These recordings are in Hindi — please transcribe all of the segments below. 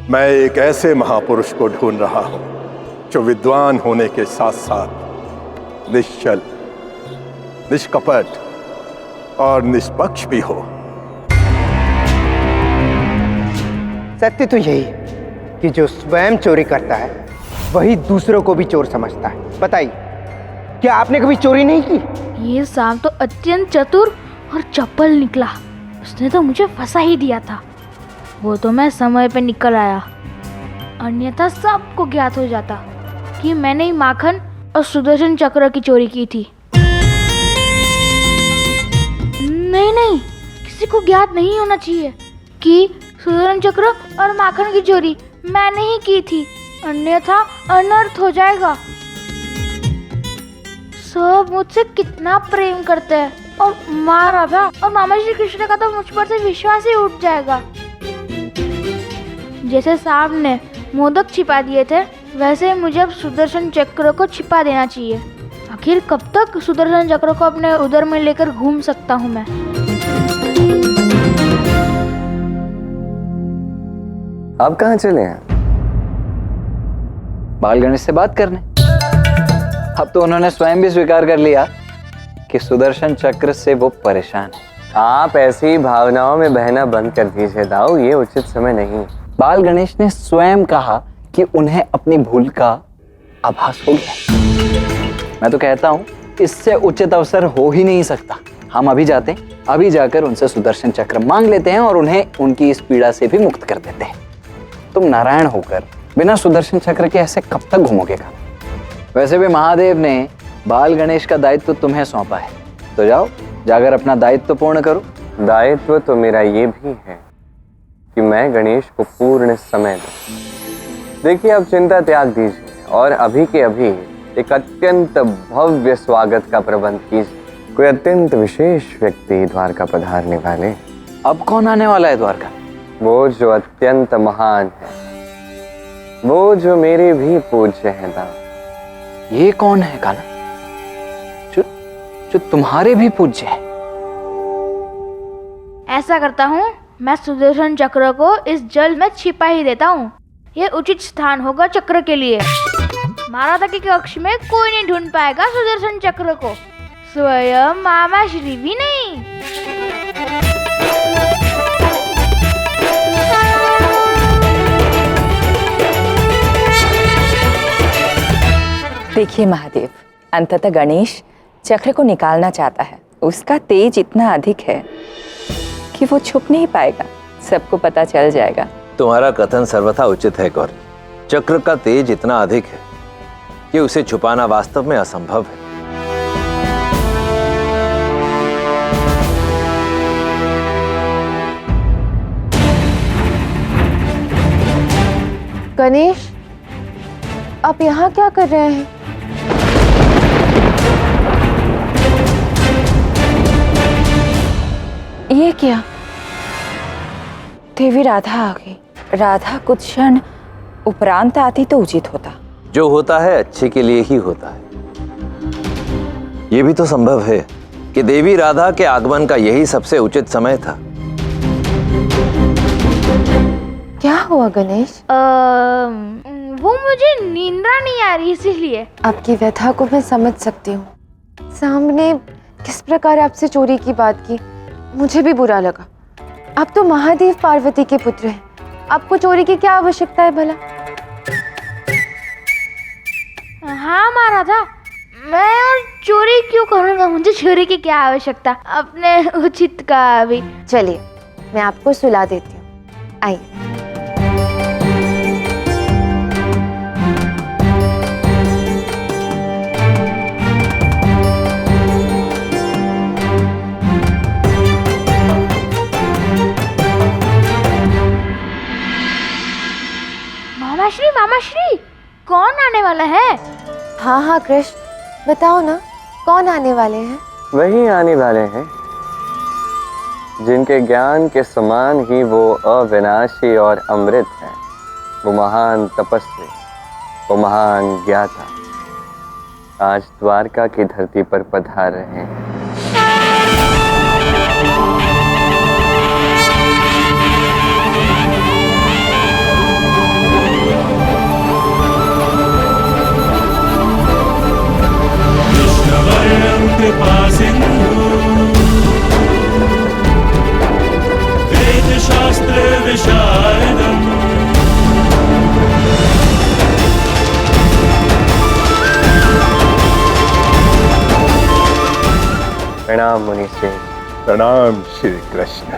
मैं एक ऐसे महापुरुष को ढूंढ रहा हूं जो विद्वान होने के साथ साथ निश्चल, निष्कपट और निष्पक्ष भी हो। सत्य तो यही कि जो स्वयं चोरी करता है वही दूसरों को भी चोर समझता है। बताइए, क्या आपने कभी चोरी नहीं की? ये सांप तो अत्यंत चतुर और चपल निकला। उसने तो मुझे फंसा ही दिया था। वो तो मैं समय पे निकल आया, अन्यथा सबको ज्ञात हो जाता कि मैंने ही माखन और सुदर्शन चक्र की चोरी की थी। नहीं, किसी को ज्ञात नहीं होना चाहिए कि सुदर्शन चक्र और माखन की चोरी मैंने ही की थी, अन्यथा अनर्थ हो जाएगा। सब मुझसे कितना प्रेम करते हैं और माँ राधा और मामा श्री कृष्ण का तो मुझ पर से विश्वास ही उठ जाएगा। जैसे सांप ने मोदक छिपा दिए थे, वैसे मुझे अब सुदर्शन चक्र को छिपा देना चाहिए। आखिर कब तक सुदर्शन चक्र को अपने उदर में लेकर घूम सकता हूँ मैं? आप कहाँ चले हैं? बाल गणेश से बात करने। अब तो उन्होंने स्वयं भी स्वीकार कर लिया कि सुदर्शन चक्र से वो परेशान है। आप ऐसी भावनाओं में बहना बंद कर दीजिए दाऊ, ये उचित समय नहीं। बाल गणेश ने स्वयं कहा कि उन्हें अपनी भूल का आभास हो गया। मैं तो कहता हूँ इससे उचित अवसर हो ही नहीं सकता। हम अभी जाते हैं, अभी जाकर उनसे सुदर्शन चक्र मांग लेते हैं और उन्हें उनकी इस पीड़ा से भी मुक्त कर देते हैं। तुम नारायण होकर बिना सुदर्शन चक्र के ऐसे कब तक घूमोगे का? वैसे भी महादेव ने बाल गणेश का दायित्व तुम्हें सौंपा है, तो जाओ, जाकर अपना दायित्व पूर्ण करो। दायित्व तो मेरा ये भी है कि मैं गणेश को पूर्ण समय दूं। देखिए, अब चिंता त्याग दीजिए और अभी के अभी एक अत्यंत भव्य स्वागत का प्रबंध कीजिए। कोई अत्यंत विशेष व्यक्ति द्वारका पधारने वाले। अब कौन आने वाला है द्वारका? वो जो अत्यंत महान है, वो जो मेरे भी पूज्य हैं दाऊ। ये कौन है काना? जो तुम्हारे भी पूज्य है? ऐसा करता हूँ, मैं सुदर्शन चक्र को इस जल में छिपा ही देता हूँ। ये उचित स्थान होगा चक्र के लिए। महाराजा के कक्ष में कोई नहीं ढूंढ पाएगा सुदर्शन चक्र को, स्वयं मामा श्री भी नहीं। देखिए महादेव, अंततः गणेश चक्र को निकालना चाहता है। उसका तेज इतना अधिक है कि वो छुप नहीं पाएगा, सबको पता चल जाएगा। तुम्हारा कथन सर्वथा उचित है गौरी। चक्र का तेज इतना अधिक है कि उसे छुपाना वास्तव में असंभव है। गणेश, आप यहाँ क्या कर रहे हैं? ये क्या? देवी राधा आ गई। राधा कुछ क्षण उपरांत आती तो उचित होता। जो होता है अच्छे के लिए ही होता है। यह भी तो संभव है कि देवी राधा के आगमन का यही सबसे उचित समय था। क्या हुआ गणेश? वो मुझे नींदरा नहीं आ रही, इसीलिए। आपकी व्यथा को मैं समझ सकती हूँ। सामने किस प्रकार आपसे चोरी की बात की, मुझे भी बुरा लगा। आप तो महादेव पार्वती के पुत्र हैं, आपको चोरी की क्या आवश्यकता है भला? हाँ माँ राधा, मैं और चोरी क्यों करूँगा? मुझे चोरी की क्या आवश्यकता? अपने उचित का अभी। चलिए, मैं आपको सुला देती हूँ, आइए। मामा श्री, कौन आने वाला है? हाँ हाँ कृष्ण, बताओ ना, कौन आने वाले हैं? वही आने वाले हैं जिनके ज्ञान के समान ही वो अविनाशी और अमृत है। वो महान तपस्वी, वो महान ज्ञाता आज द्वारका की धरती पर पधार रहे हैं। प्रणाम मुनि श्रेष्ठ। प्रणाम श्री कृष्ण।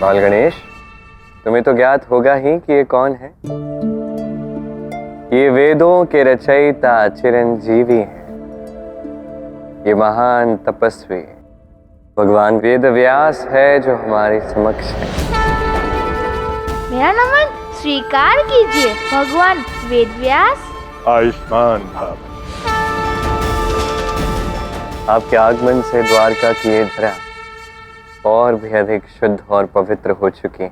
बाल गणेश, तुम्हें तो ज्ञात होगा ही कि ये कौन है। ये वेदों के रचयिता चिरंजीवी हैं। ये महान तपस्वी भगवान वेद व्यास है जो हमारे समक्ष है। मेरा नमन स्वीकार कीजिए भगवान वेद व्यास। आयुष्मान भव। आपके आगमन से द्वारका की ये धरा और भी अधिक शुद्ध और पवित्र हो चुकी है।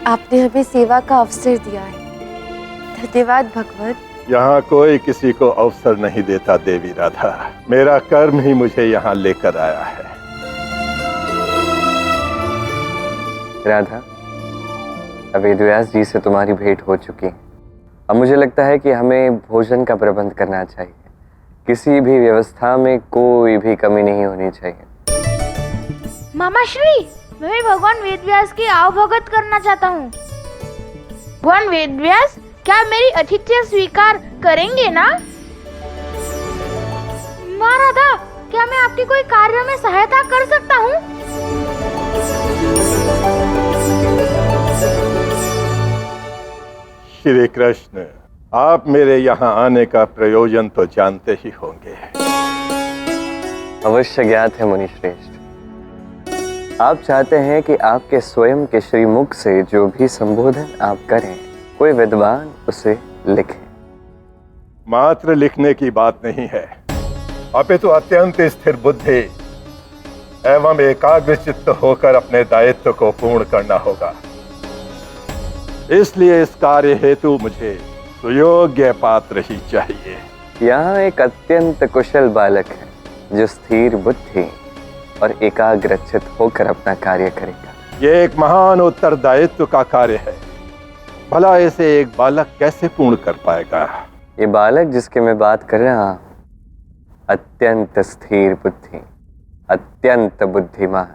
आपने हमें सेवा का अवसर दिया है, धन्यवाद भगवत। यहाँ कोई किसी को अवसर नहीं देता देवी राधा, मेरा कर्म ही मुझे यहाँ लेकर आया है। राधा, अब वेदव्यास जी से तुम्हारी भेंट हो चुकी है। अब मुझे लगता है कि हमें भोजन का प्रबंध करना चाहिए। किसी भी व्यवस्था में कोई भी कमी नहीं होनी चाहिए। मामा श्री, मैं भी भगवान वेदव्यास की आवभगत करना चाहता हूँ। भगवान वेदव्यास, क्या मेरी आतिथ्य स्वीकार करेंगे ना? माँ राधा, क्या मैं आपकी कोई कार्य में सहायता कर सकता हूँ? श्री कृष्ण, आप मेरे यहाँ आने का प्रयोजन तो जानते ही होंगे। अवश्य ज्ञात है मुनि श्रेष्ठ। आप चाहते हैं कि आपके स्वयं के श्रीमुख से जो भी संबोधन आप करें, कोई विद्वान उसे लिखे। मात्र लिखने की बात नहीं है, अपितु अत्यंत स्थिर बुद्धि एवं एकाग्रचित्त होकर अपने दायित्व को पूर्ण करना होगा। इसलिए इस कार्य हेतु मुझे सुयोग्य पात्र ही चाहिए। यहाँ एक अत्यंत कुशल बालक है जो स्थिर बुद्धि और एकाग्रचित होकर अपना कार्य करेगा। ये एक महान उत्तरदायित्व का कार्य है, भला इसे एक बालक कैसे पूर्ण कर पाएगा? ये बालक जिसके मैं बात कर रहा हूँ, अत्यंत स्थिर बुद्धि, अत्यंत बुद्धिमान,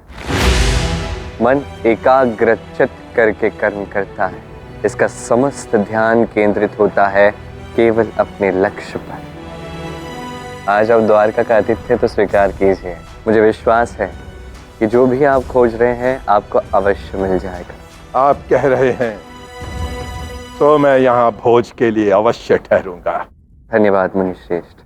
मन एकाग्रचित करके कर्म करता है। इसका समस्त ध्यान केंद्रित होता है केवल अपने लक्ष्य पर। आज आप द्वारका का आतिथ्य तो स्वीकार कीजिए। मुझे विश्वास है कि जो भी आप खोज रहे हैं आपको अवश्य मिल जाएगा। आप कह रहे हैं तो मैं यहाँ भोज के लिए अवश्य ठहरूंगा। धन्यवाद मुनि श्रेष्ठ।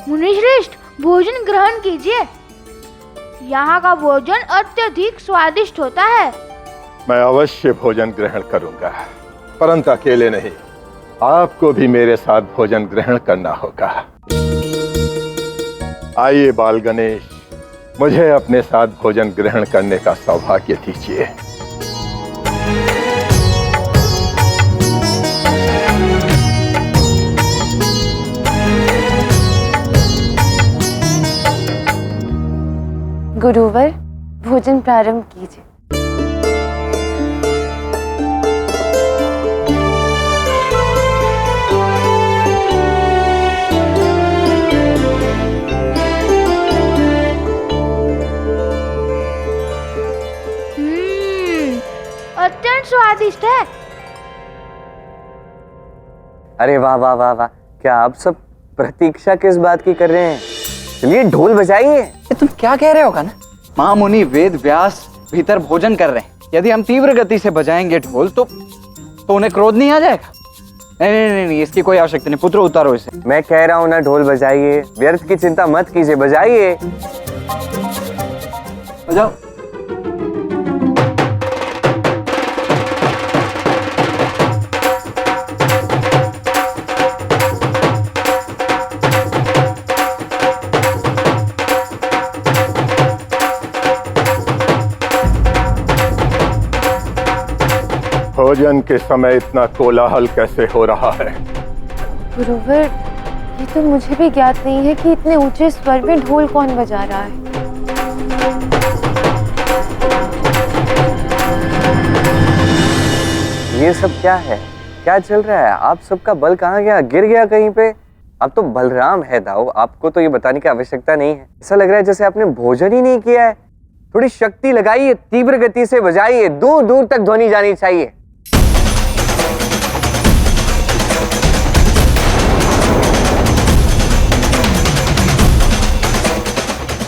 मुनि श्रेष्ठ, भोजन ग्रहण कीजिए। यहाँ का भोजन अत्यधिक स्वादिष्ट होता है। मैं अवश्य भोजन ग्रहण करूंगा, परंतु अकेले नहीं, आपको भी मेरे साथ भोजन ग्रहण करना होगा। आइए बाल गणेश, मुझे अपने साथ भोजन ग्रहण करने का सौभाग्य दीजिए। गुरुवर, भोजन प्रारंभ कीजिए। अत्यंत स्वादिष्ट है। अरे वाह वाह वाह वाह, क्या आप सब प्रतीक्षा किस बात की कर रहे हैं? चलिए ढोल बजाइए। ये तुम क्या कह रहे होगा ना? महामुनि वेद व्यास भीतर भोजन कर रहे हैं। यदि हम तीव्र गति से बजाएंगे ढोल तो उन्हें क्रोध नहीं आ जाएगा? नहीं नहीं नहीं, नहीं, इसकी कोई आवश्यकता नहीं। पुत्र उतारो इसे। मैं कह रहा हूं ना, ढोल बजाइए, व्यर्थ की चिंता मत कीजिए, बजाइए। बजाओ। भोजन के समय इतना कोलाहल कैसे हो रहा है? गुरुवर, ये तो मुझे भी ज्ञात नहीं है कि इतने ऊंचे स्वर में ढोल कौन बजा रहा है। ये सब क्या है? क्या चल रहा है? आप सबका बल कहाँ गया? गिर गया कहीं पे? अब तो बलराम है दाऊ, आपको तो ये बताने की आवश्यकता नहीं है। ऐसा लग रहा है जैसे आपने भोजन ही नहीं किया है। थोड़ी शक्ति लगाइए, तीव्र गति से बजाइए, दूर दूर तक ध्वनि जानी चाहिए।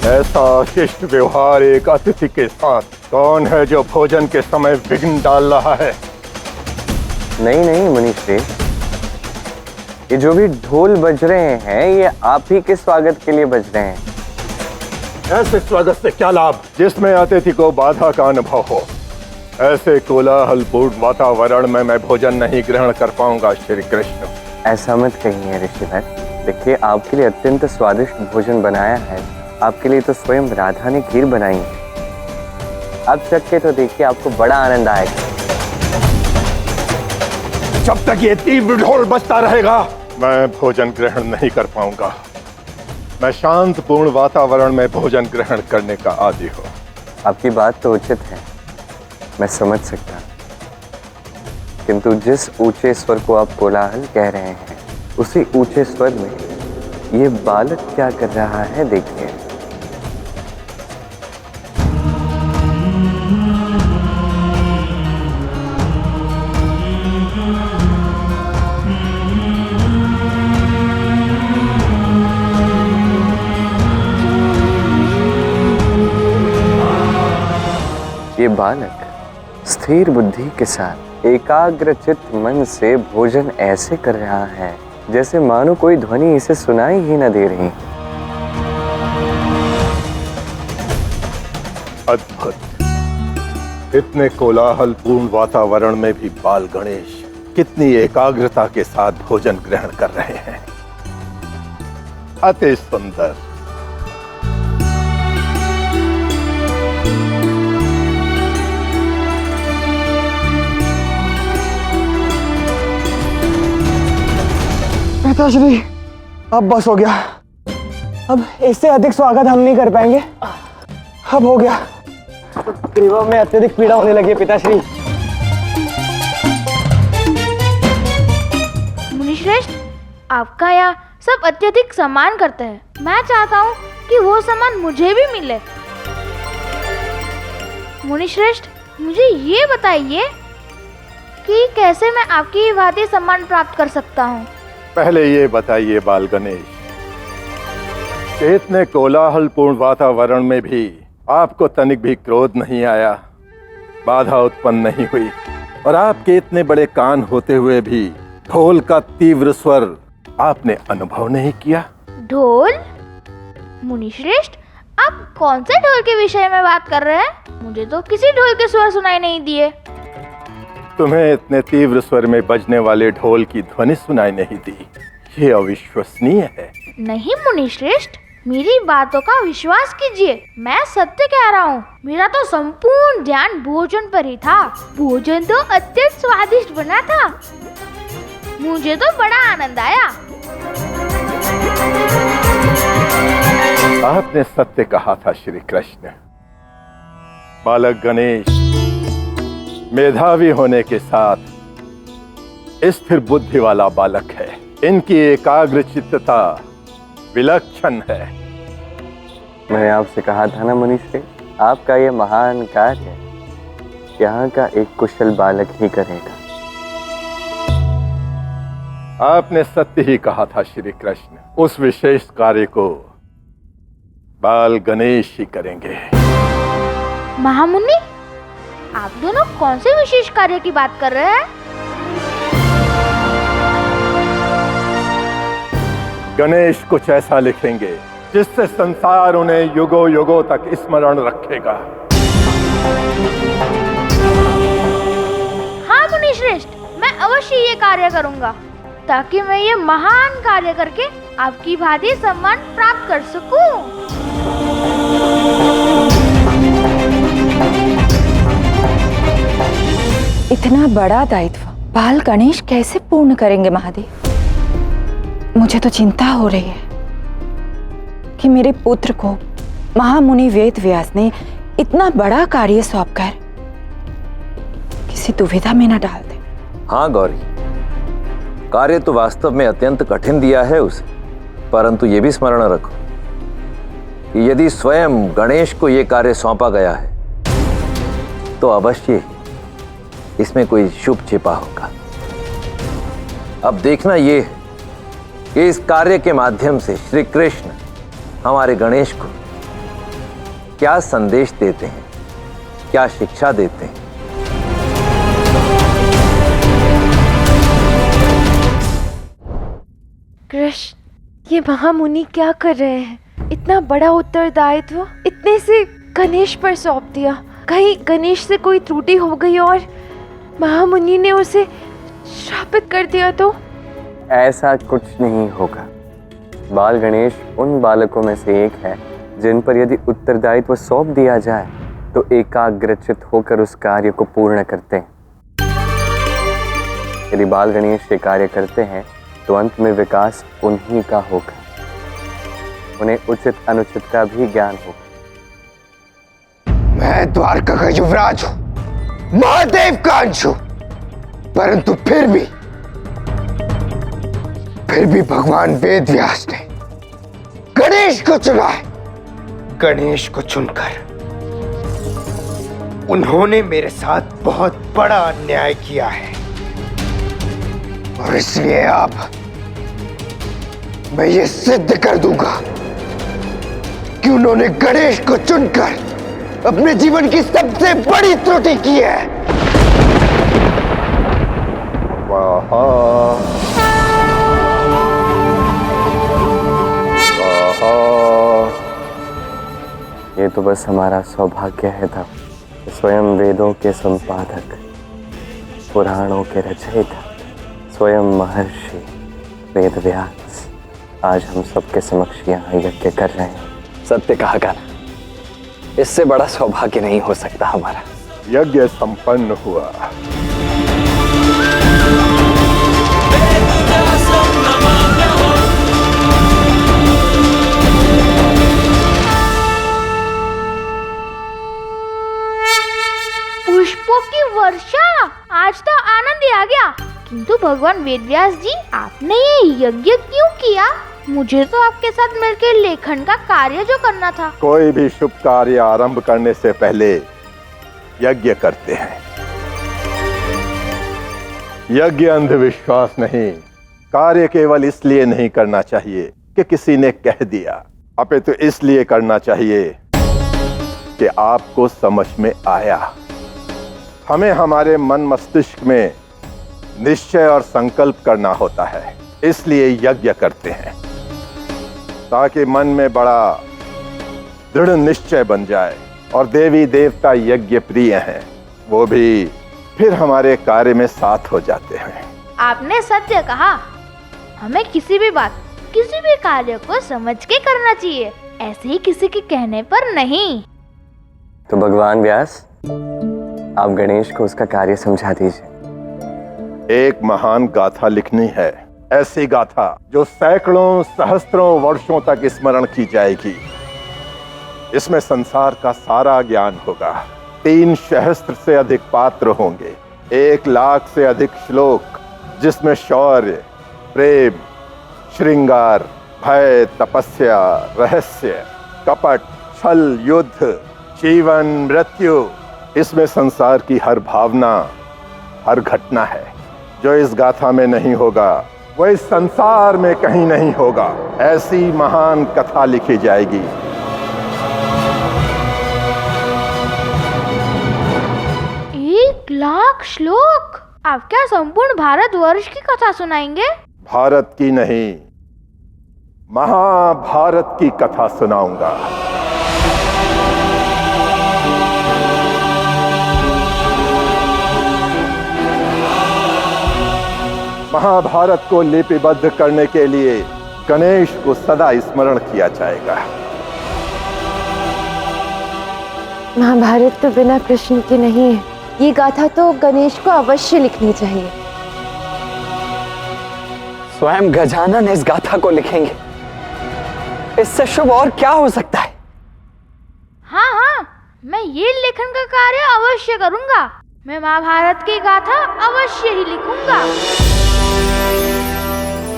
ऐसा शिष्ट व्यवहार एक अतिथि के साथ? कौन है जो भोजन के समय विघ्न डाल रहा है? नहीं नहीं मुनिश्रेष्ठ, ये जो भी ढोल बज रहे हैं ये आप ही के स्वागत के लिए बज रहे हैं। ऐसे स्वागत से क्या लाभ जिसमें अतिथि को बाधा का अनुभव हो? ऐसे कोलाहलपूर्ण वातावरण में मैं भोजन नहीं ग्रहण कर पाऊंगा श्री कृष्ण। ऐसा मत कहिए ऋषिवर। देखिए, आपके लिए अत्यंत स्वादिष्ट भोजन बनाया है। आपके लिए तो स्वयं राधा ने खीर बनाई है। आप चख के तो देखिए, आपको बड़ा आनंद आएगा। जब तक ये तीव्र ढोल बजता रहेगा मैं भोजन ग्रहण नहीं कर पाऊंगा। मैं शांतपूर्ण वातावरण में भोजन ग्रहण करने का आदी हूँ। आपकी बात तो उचित है, मैं समझ सकता हूँ, किंतु जिस ऊंचे स्वर को आप कोलाहल कह रहे हैं उसी ऊंचे स्वर में ये बालक क्या कर रहा है देखिए। ये बालक स्थिर बुद्धि के साथ एकाग्रचित्त मन से भोजन ऐसे कर रहा है जैसे मानो कोई ध्वनि इसे सुनाई ही न दे रही। अद्भुत। इतने कोलाहलपूर्ण वातावरण में भी बाल गणेश कितनी एकाग्रता के साथ भोजन ग्रहण कर रहे हैं। अति सुंदर। पिताश्री, अब बस हो गया। अब इससे अधिक स्वागत हम नहीं कर पाएंगे। अब हो गया। ग्रीवा में अत्यधिक पीड़ा होने लगी है पिताश्री। मुनिश्रेष्ठ, आपका यहाँ सब अत्यधिक सम्मान करते हैं। मैं चाहता हूँ कि वो सम्मान मुझे भी मिले। मुनिश्रेष्ठ, मुझे ये बताइए कि कैसे मैं आपकी भांति सम्मान प्राप्त कर सकता हूँ। पहले ये बताइए बाल गणेश, कि इतने कोलाहलपूर्ण वातावरण में भी आपको तनिक भी क्रोध नहीं आया, बाधा उत्पन्न नहीं हुई, और आपके इतने बड़े कान होते हुए भी ढोल का तीव्र स्वर आपने अनुभव नहीं किया? ढोल? मुनिश्रेष्ठ, आप कौन से ढोल के विषय में बात कर रहे हैं? मुझे तो किसी ढोल के स्वर सुनाई नहीं दिए। तुम्हें इतने तीव्र स्वर में बजने वाले ढोल की ध्वनि सुनाई नहीं दी? ये अविश्वसनीय है। नहीं मुनिश्रेष्ठ, मेरी बातों का विश्वास कीजिए, मैं सत्य कह रहा हूँ। मेरा तो संपूर्ण ध्यान भोजन पर ही था। भोजन तो अत्यंत स्वादिष्ट बना था। मुझे तो बड़ा आनंद आया। आपने सत्य कहा था श्री कृष्ण। बालक गणेश मेधावी होने के साथ स्थिर बुद्धि वाला बालक है। इनकी एकाग्रचित्तता विलक्षण है। मैंने आपसे कहा था ना मुनिश्रेष्ठ, आपका ये महान कार्य यहाँ का एक कुशल बालक ही करेगा। आपने सत्य ही कहा था श्री कृष्ण। उस विशेष कार्य को बाल गणेश ही करेंगे। महामुनि, आप दोनों कौन से विशेष कार्य की बात कर रहे हैं? गणेश कुछ ऐसा लिखेंगे जिससे संसार उन्हें युगों युगों तक स्मरण रखेगा। हाँ मुनिश्रेष्ठ, मैं अवश्य ये कार्य करूंगा ताकि मैं ये महान कार्य करके आपकी भांति सम्मान प्राप्त कर सकूं। इतना बड़ा दायित्व बाल गणेश कैसे पूर्ण करेंगे महादेव? मुझे तो चिंता हो रही है कि मेरे पुत्र को महामुनि वेद व्यास ने इतना बड़ा कार्य सौंपकर किसी दुविधा में न डाल दे। हाँ गौरी, कार्य तो वास्तव में अत्यंत कठिन दिया है उसे, परंतु ये भी स्मरण रखो कि यदि स्वयं गणेश को ये कार्य सौंपा गया है तो अवश्य इसमें कोई शुभ छिपा होगा। अब देखना ये है कि इस कार्य के माध्यम से श्री कृष्ण हमारे गणेश को क्या संदेश देते हैं, क्या शिक्षा देते हैं। कृष्ण, ये महामुनि क्या कर रहे हैं? इतना बड़ा उत्तरदायित्व इतने से गणेश पर सौंप दिया। कहीं गणेश से कोई त्रुटि हो गई और महामुनि ने उसे श्रापित कर दिया तो? ऐसा कुछ नहीं होगा। बाल गणेश उन बालकों में से एक है जिन पर यदि उत्तरदायित्व सौंप दिया जाए तो एकाग्रचित होकर उस कार्य को पूर्ण करते हैं। यदि बाल गणेश ये कार्य करते हैं तो अंत में विकास उन्हीं का होगा। उन्हें उचित अनुचित का भी ज्ञान होगा। मैं द्वारका का युवराज हूं, महादेव का अंश हूं, परंतु फिर भी भगवान वेद व्यास ने गणेश को चुना है। गणेश को चुनकर उन्होंने मेरे साथ बहुत बड़ा अन्याय किया है और इसलिए अब मैं ये सिद्ध कर दूंगा कि उन्होंने गणेश को चुनकर अपने जीवन की सबसे बड़ी त्रुटि की है। ये तो बस हमारा सौभाग्य है था। स्वयं वेदों के संपादक, पुराणों के रचयिता, स्वयं महर्षि वेद व्यास आज हम सबके समक्ष यहाँ यज्ञ कर रहे हैं। सत्य कहा गाना, इससे बड़ा सौभाग्य नहीं हो सकता हमारा। यज्ञ संपन्न हुआ। पुष्पों की वर्षा, आज तो आनंद ही आ गया। किंतु भगवान वेदव्यास जी, आपने ये यज्ञ क्यों किया? मुझे तो आपके साथ मिलकर लेखन का कार्य जो करना था। कोई भी शुभ कार्य आरंभ करने से पहले यज्ञ करते हैं। यज्ञ अंधविश्वास नहीं, कार्य केवल इसलिए नहीं करना चाहिए कि किसी ने कह दिया, अपितु इसलिए करना चाहिए कि आपको समझ में आया। हमें हमारे मन मस्तिष्क में निश्चय और संकल्प करना होता है, इसलिए यज्ञ करते हैं ताकि मन में बड़ा दृढ़ निश्चय बन जाए। और देवी देवता यज्ञ प्रिय हैं, वो भी फिर हमारे कार्य में साथ हो जाते हैं। आपने सत्य कहा। हमें किसी भी बात, किसी भी कार्य को समझ के करना चाहिए, ऐसे ही किसी के कहने पर नहीं। तो भगवान व्यास, आप गणेश को उसका कार्य समझा दीजिए। एक महान गाथा लिखनी है, ऐसी गाथा जो सैकड़ों सहस्त्रों वर्षों तक स्मरण की जाएगी। इसमें संसार का सारा ज्ञान होगा। 3 सहस्त्र से अधिक पात्र होंगे, 1 लाख से अधिक श्लोक, जिसमें शौर्य, प्रेम, श्रृंगार, भय, तपस्या, रहस्य, कपट, छल, युद्ध, जीवन, मृत्यु, इसमें संसार की हर भावना, हर घटना है। जो इस गाथा में नहीं होगा वो इस संसार में कहीं नहीं होगा। ऐसी महान कथा लिखी जाएगी। 1 लाख श्लोक? आप क्या संपूर्ण भारतवर्ष की कथा सुनाएंगे? भारत की नहीं, महाभारत की कथा सुनाऊंगा। महाभारत को लिपिबद्ध करने के लिए गणेश को सदा स्मरण किया जाएगा। महाभारत तो बिना कृष्ण के नहीं है। ये गाथा तो गणेश को अवश्य लिखनी चाहिए। स्वयं गजानन इस गाथा को लिखेंगे, इससे शुभ और क्या हो सकता है? हाँ हाँ, मैं ये लेखन का कार्य अवश्य करूंगा। मैं महाभारत की गाथा अवश्य ही लिखूंगा।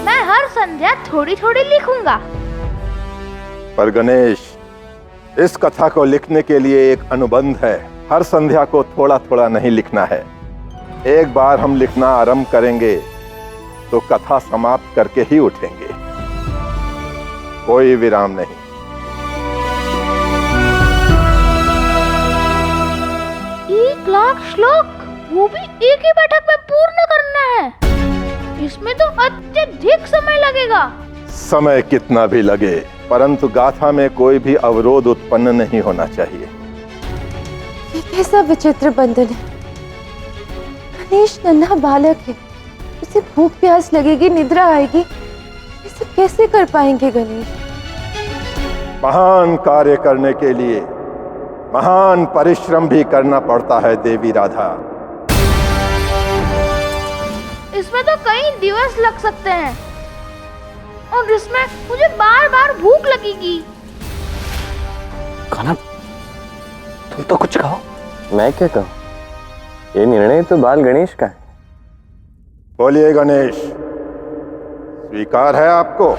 मैं हर संध्या थोड़ी थोड़ी लिखूंगा। पर गणेश, इस कथा को लिखने के लिए एक अनुबंध है। हर संध्या को थोड़ा थोड़ा नहीं लिखना है। एक बार हम लिखना आरंभ करेंगे तो कथा समाप्त करके ही उठेंगे, कोई विराम नहीं। इसमें तो अत्यधिक समय लगेगा। समय कितना भी लगे, परंतु गाथा में कोई भी अवरोध उत्पन्न नहीं होना चाहिए। ये कैसा विचित्र बंधन है। गणेश नन्हा बालक है, उसे भूख प्यास लगेगी, निद्रा आएगी, ये सब कैसे कर पाएंगे गणेश? महान कार्य करने के लिए महान परिश्रम भी करना पड़ता है देवी राधा। इसमें तो कई दिवस लग सकते हैं और इसमें मुझे बार बार भूख लगेगी। कनक, तुम तो कुछ कहो। मैं क्या कहूँ, ये निर्णय तो बाल गणेश का है। बोलिए गणेश, स्वीकार है आपको?